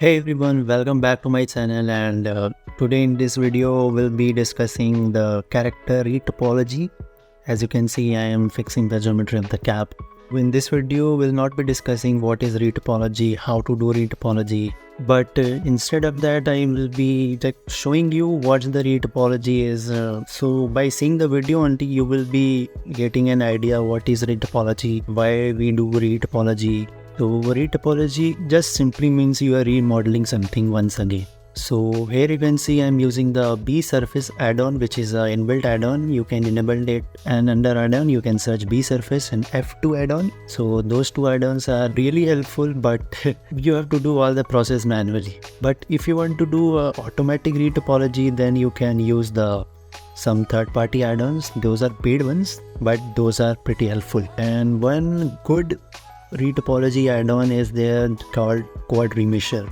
Hey everyone, welcome back to my channel and today in this video we'll be discussing the character retopology. As you can see, I am fixing the geometry of the cap. In this video we'll not be discussing what is retopology, how to do retopology, but instead of that I will be showing you what the retopology is. So by seeing the video only you will be getting an idea what is retopology, why we do retopology. So retopology just simply means you are remodeling something once again. So here you can see I'm using the B surface add-on, which is an inbuilt add-on. You can enable it, and under add-on you can search B surface and F2 add-on. So those two add-ons are really helpful, but you have to do all the process manually. But if you want to do automatic retopology, then you can use some third-party add-ons. Those are paid ones, but those are pretty helpful. And one good retopology add-on is there called Quad Remesher,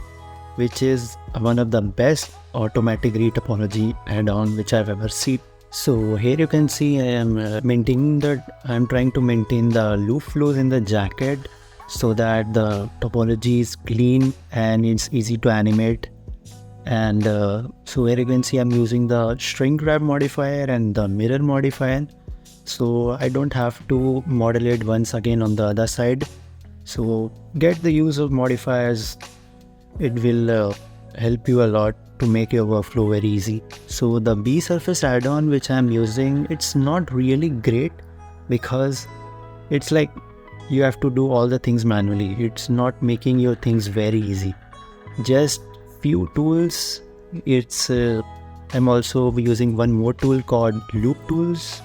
which is one of the best automatic retopology add-on which I've ever seen. So here you can see I am trying to maintain the loop flows in the jacket so that the topology is clean and it's easy to animate. And so here you can see I'm using the shrink wrap modifier and the mirror modifier, so I don't have to model it once again on the other side. So get the use of modifiers, it will help you a lot to make your workflow very easy. So the B surface add-on which I'm using, it's not really great because it's like you have to do all the things manually. It's not making your things very easy. Just few tools. I'm also using one more tool called loop tools,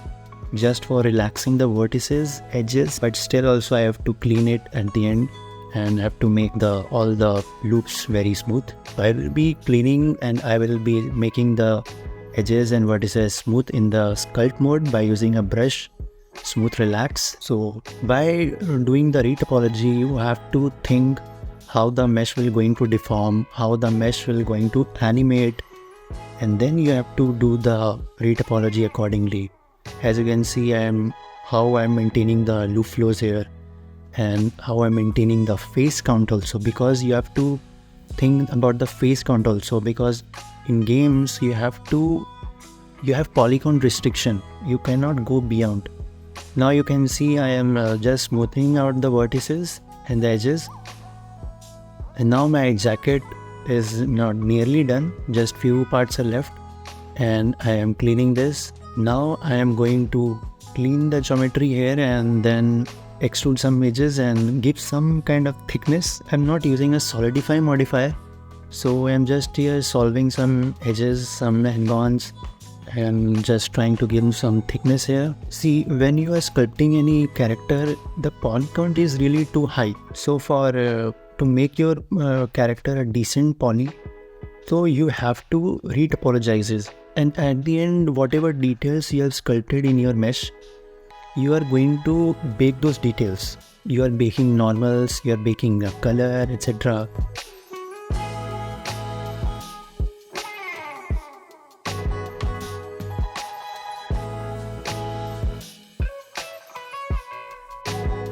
just for relaxing the vertices, edges, but still also I have to clean it at the end and have to make all the loops very smooth. I will be cleaning and I will be making the edges and vertices smooth in the sculpt mode by using a brush, smooth relax. So by doing the retopology, you have to think how the mesh will going to deform, how the mesh will going to animate, and then you have to do the retopology accordingly. As you can see, how I'm maintaining the loop flows here and how I'm maintaining the face count also, because you have to think about the face count also, because in games you have polygon restriction, you cannot go beyond. Now you can see I am just smoothing out the vertices and the edges, and now my jacket is not nearly done, just few parts are left and I am cleaning this. Now I am going to clean the geometry here and then extrude some edges and give some kind of thickness. I'm not using a solidify modifier, so I'm just here solving some edges, some hangons, and just trying to give some thickness here. See, when you are sculpting any character, the poly count is really too high. So to make your character a decent poly, so you have to retopologize it. And at the end, whatever details you have sculpted in your mesh, you are going to bake those details. You are baking normals, you are baking the color, etc.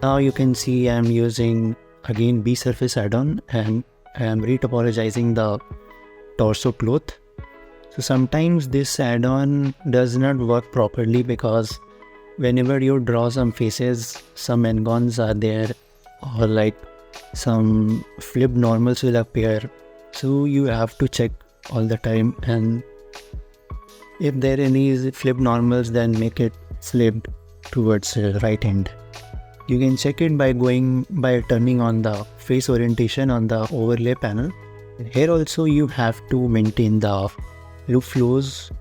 Now you can see I am using again B surface add-on and I am retopologizing the torso cloth. So sometimes this add-on does not work properly because whenever you draw some faces, some hangons are there, or like some flipped normals will appear. So you have to check all the time, and if there are any flipped normals, then make it flipped towards the right end. You can check it by turning on the face orientation on the overlay panel. Here also you have to maintain the loop flows.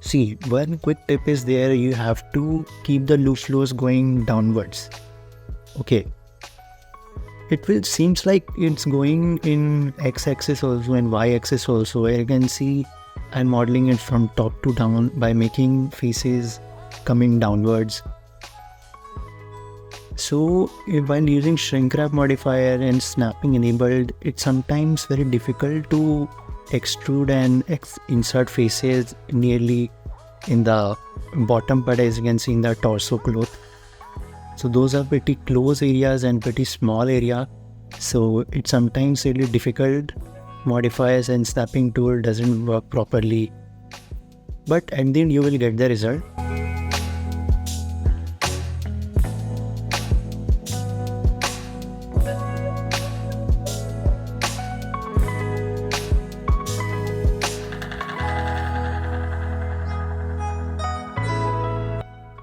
See, one quick tip is there, you have to keep the loop flows going downwards. Okay, it will seems like it's going in x-axis also and y-axis also. Where you can see I'm modeling it from top to down by making faces coming downwards. So while using shrink wrap modifier and snapping enabled, it's sometimes very difficult to extrude and insert faces nearly in the bottom part, as you can see in the torso cloth. So those are pretty close areas and pretty small area, so it's sometimes really difficult modifiers and snapping tool doesn't work properly, but at the end you will get the result.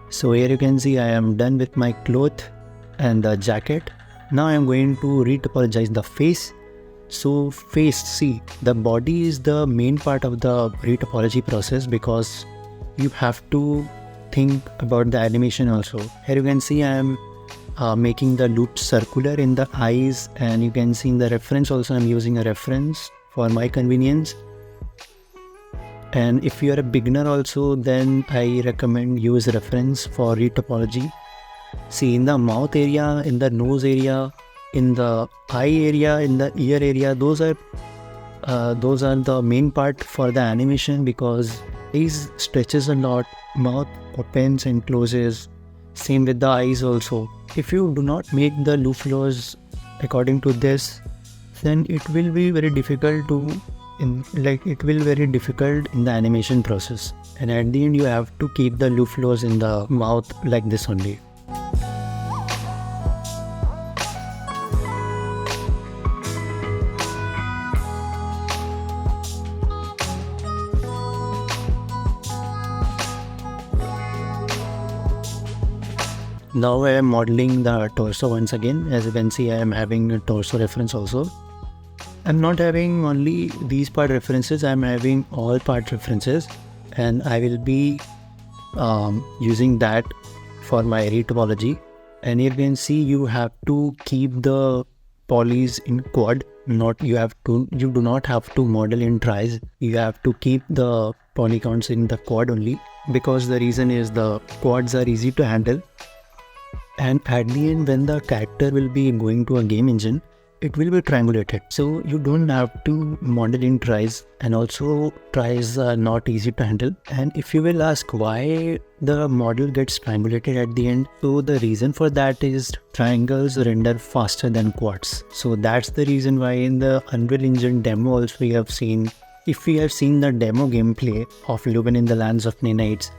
So here you can see I am done with my cloth and the jacket. Now I am going to retopologize the face. So face, see, the body is the main part of the retopology process because you have to think about the animation also. Here you can see I am making the loop circular in the eyes, and you can see in the reference also I am using a reference for my convenience. And if you are a beginner also, then I recommend use reference for retopology. See, in the mouth area, in the nose area, in the eye area, in the ear area, those are the main part for the animation because eyes stretches a lot, mouth opens and closes, same with the eyes also. If you do not make the loop flows according to this, then it will be very difficult in the animation process, and at the end you have to keep the loop flows in the mouth like this only. Now I am modeling the torso once again. As you can see, I am having a torso reference also. I'm not having only these part references, I'm having all part references, and I will be using that for my retopology. And you can see you have to keep the polys in quad, you do not have to model in tris. You have to keep the polygons in the quad only, because the reason is the quads are easy to handle, and at the end when the character will be going to a game engine, it will be triangulated, so you don't have to model in tris, and also tris are not easy to handle. And if you will ask why the model gets triangulated at the end, so the reason for that is triangles render faster than quads. So that's the reason why in the Unreal Engine demo also we have seen, if we have seen the demo gameplay of Leuven in the Lands of Nanites,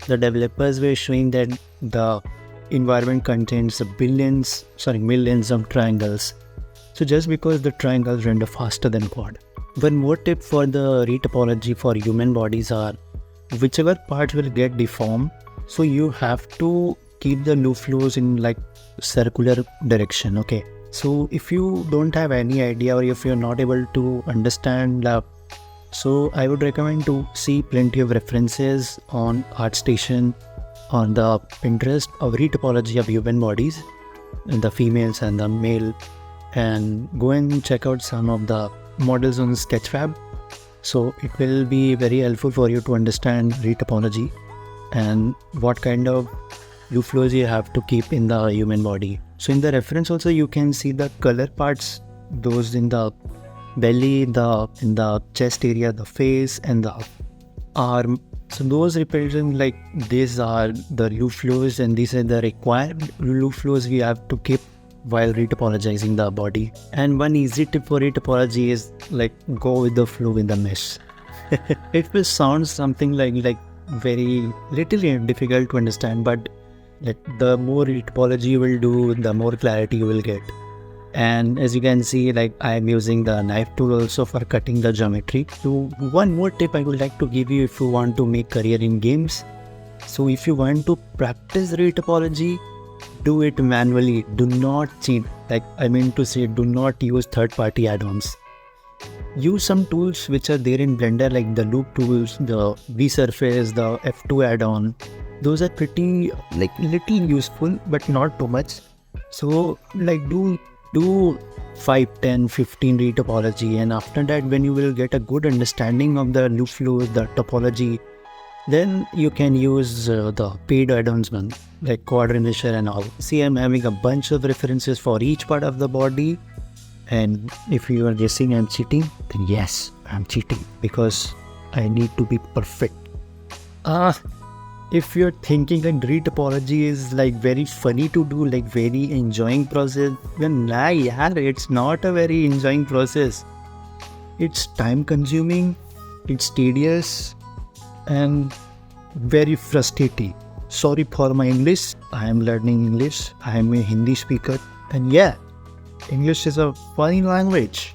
the developers were showing that the environment contains millions of triangles. So just because the triangles render faster than quad. One more tip for the retopology for human bodies are, whichever parts will get deformed, so you have to keep the loop flows in like circular direction, okay? So if you don't have any idea, or if you're not able to understand, so I would recommend to see plenty of references on ArtStation, on the Pinterest of retopology of human bodies, the females and the male, and go and check out some of the models on Sketchfab. So it will be very helpful for you to understand retopology and what kind of loop flows you have to keep in the human body. So in the reference also you can see the color parts, those in the belly, in the chest area, the face and the arm. So those represent like these are the loop flows, and these are the required loop flows we have to keep while retopologizing the body. And one easy tip for retopology is like go with the flow in the mesh. It will sound something like very little difficult to understand, but like the more retopology you will do, the more clarity you will get. And as you can see, like I am using the knife tool also for cutting the geometry. So one more tip I would like to give you if you want to make career in games. So if you want to practice retopology, do it manually. Do not cheat. Like I mean to say, do not use third-party add-ons. Use some tools which are there in Blender, like the loop tools, the V-Surface, the F2 add-on. Those are pretty like little useful, but not too much. So like do 5, 10, 15 retopology, and after that when you will get a good understanding of the loop flows, the topology, then you can use the paid add-ons one like quad renisher and all. See, I'm having a bunch of references for each part of the body, and if you are guessing I'm cheating, then yes, I'm cheating because I need to be perfect. If you're thinking that retopology is like very funny to do, like very enjoying process, then nah, yeah, it's not a very enjoying process. It's time consuming, it's tedious, and very frustrating. Sorry for my English. I am learning English. I am a Hindi speaker. And yeah, English is a funny language.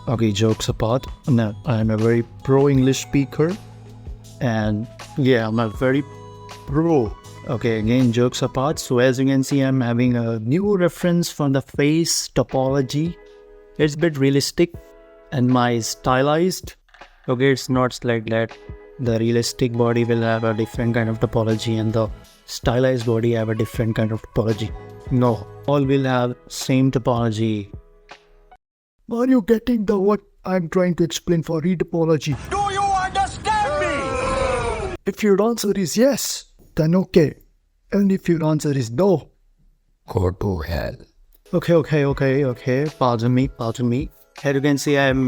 Okay, jokes apart. No, I am a very pro English speaker. And yeah, I'm a very pro. Okay, again, jokes apart. So as you can see, I'm having a new reference from the face topology. It's a bit realistic. And my stylized. Okay, it's not like that. The realistic body will have a different kind of topology and the stylized body have a different kind of topology. No, all will have same topology. Are you getting the what I'm trying to explain for retopology? Do you understand me? If your answer is yes, then okay. And if your answer is no, Go to hell. Okay. Pardon me. Here you can see I'm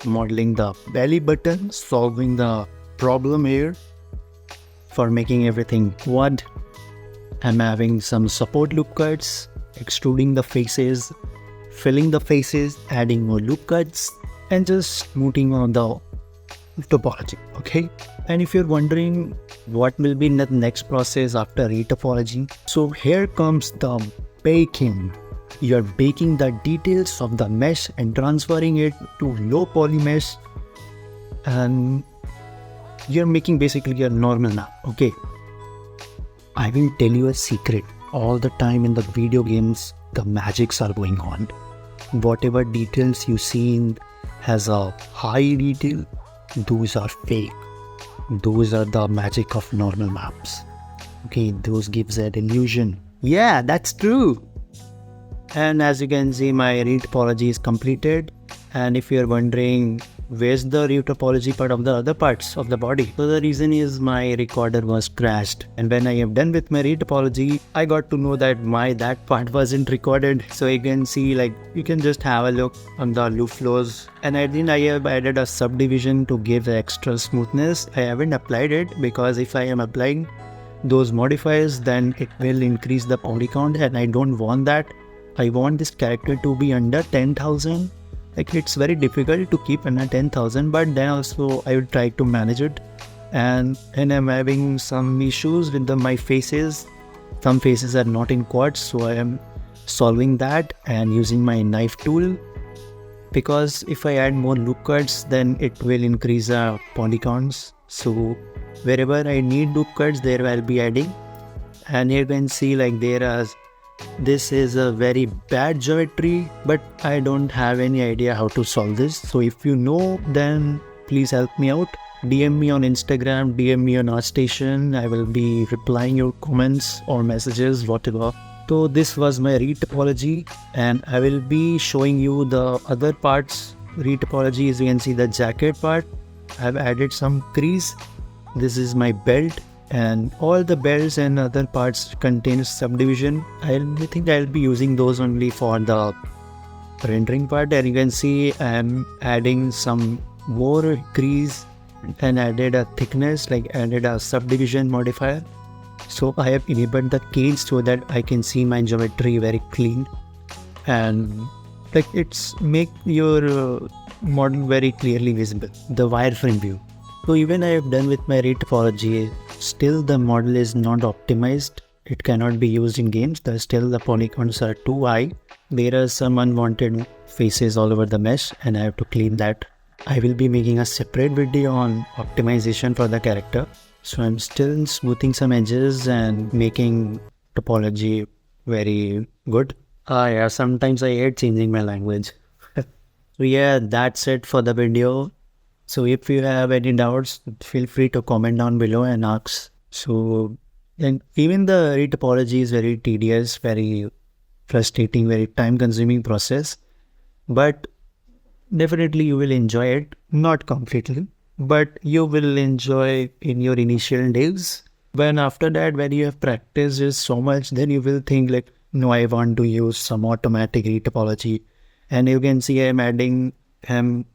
modeling the belly button, solving the problem here for making everything quad. I'm having some support loop cuts, extruding the faces, filling the faces, adding more loop cuts, and just smoothing on the topology. Okay. And if you're wondering what will be the next process after retopology, so here comes the baking. You're baking the details of the mesh and transferring it to low poly mesh, and you're making basically your normal now. Okay, I will tell you a secret. All the time in the video games, the magics are going on. Whatever details you see in has a high detail, those are fake. Those are the magic of normal maps. Okay, those gives that illusion. Yeah, that's true. And as you can see, my retopology is completed. And if you're wondering where's the retopology part of the other parts of the body, so the reason is my recorder was crashed. And when I am done with my retopology, I got to know that that part wasn't recorded. So you can see, like, you can just have a look on the loop flows. And I have added a subdivision to give extra smoothness. I haven't applied it because if I am applying those modifiers, then it will increase the poly count, and I don't want that. I want this character to be under 10,000. Like, it's very difficult to keep under 10,000, but then also I will try to manage it. And I'm having some issues with my faces. Some faces are not in quads, so I am solving that and using my knife tool. Because if I add more loop cuts, then it will increase the poly counts. So wherever I need loop cuts, there I'll be adding. And here you can see, like, this is a very bad geometry, but I don't have any idea how to solve this. So if you know, then please help me out. DM me on Instagram, DM me on ArtStation. I will be replying your comments or messages, whatever. So this was my retopology, and I will be showing you the other parts. Retopology, as you can see, the jacket part. I've added some crease. This is my belt. And all the belts and other parts contain subdivision. I think I'll be using those only for the rendering part. And you can see I'm adding some more crease and added a thickness, like added a subdivision modifier. So I have enabled the cage so that I can see my geometry very clean, and like it's make your model very clearly visible, the wireframe view. So even I have done with my retopology, still the model is not optimized. It cannot be used in games. Still the polygons are too high. There are some unwanted faces all over the mesh, and I have to clean that. I will be making a separate video on optimization for the character. So I'm still smoothing some edges and making topology very good. Yeah, sometimes I hate changing my language. So yeah, that's it for the video. So if you have any doubts, feel free to comment down below and ask. So, and even the retopology is very tedious, very frustrating, very time consuming process, but definitely you will enjoy it. Not completely, but you will enjoy in your initial days. When after that, when you have practiced it so much, then you will think like, no, I want to use some automatic retopology. And you can see I'm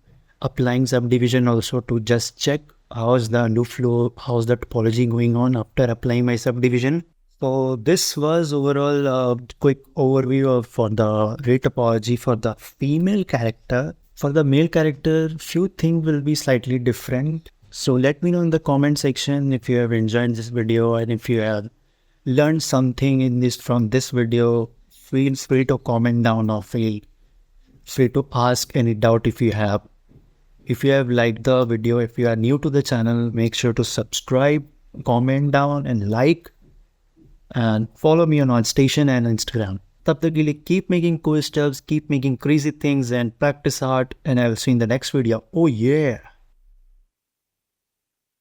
applying subdivision also to just check how's the loop flow, how's the topology going on after applying my subdivision. So this was overall a quick overview for the retopology for the female character. For the male character, few things will be slightly different. So let me know in the comment section if you have enjoyed this video, and if you have learned something in this from this video. Feel free to comment down, or feel free to ask any doubt if you have. If you have liked the video, if you are new to the channel, make sure to subscribe, comment down and like, and follow me on ArtStation and Instagram. तब तक के लिए keep making cool stuffs, keep making crazy things and practice art, and I will see you in the next video. Oh yeah!